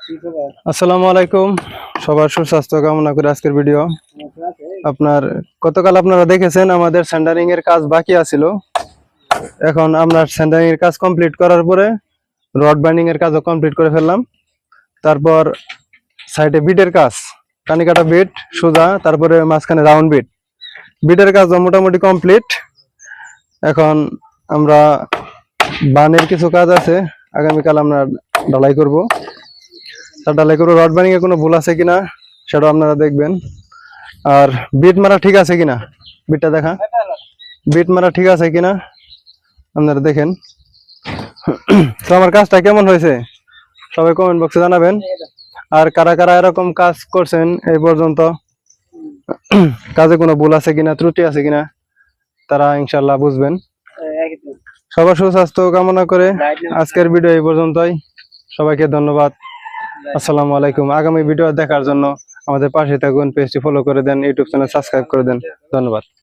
আসসালামু আলাইকুম, সবার সুস্বাস্থ্য কামনা করে আজকের ভিডিও। আপনার গতকাল আপনারা দেখেছেন আমাদের সেন্টারিং এর কাজ বাকি আছিল। এখন আমরা সেন্টারিং এর কাজ কমপ্লিট করার পরে রড বাইন্ডিং এর কাজও কমপ্লিট করে ফেললাম। তারপর সাইডে বিটের কাজ, কানি কাটা বিট সোজা, তারপরে মাঝখানে রাউন্ড বিট, বিটের কাজও মোটামুটি কমপ্লিট। এখন আমরা বানের কিছু কাজ আছে, আগামীকাল আমরা ঢালাই করব। ঢালাই করবো, রড বাইন্ডিং এ কোনো ভুল আছে কিনা সেটাও আপনারা দেখবেন। আর বিট মারা ঠিক আছে কিনা, বিটটা দেখা, বিট মারা ঠিক আছে কিনা আপনারা দেখেন। তো আমার কাজটা কেমন হয়েছে সবাই কমেন্ট বক্সে জানাবেন। আর কারা কারা এরকম কাজ করছেন এই পর্যন্ত, কাজে কোনো ভুল আছে কিনা, ত্রুটি আছে কিনা, তারা ইনশাল্লাহ বুঝবেন। সবার সুস্বাস্থ্য কামনা করে আজকের ভিডিও এই পর্যন্তই। সবাইকে ধন্যবাদ। আসসালামু আলাইকুম। আগামী ভিডিও দেখার জন্য আমাদের পাশে থাকুন, পেজটি ফলো করে দেন, ইউটিউব চ্যানেল সাবস্ক্রাইব করে দেন। ধন্যবাদ।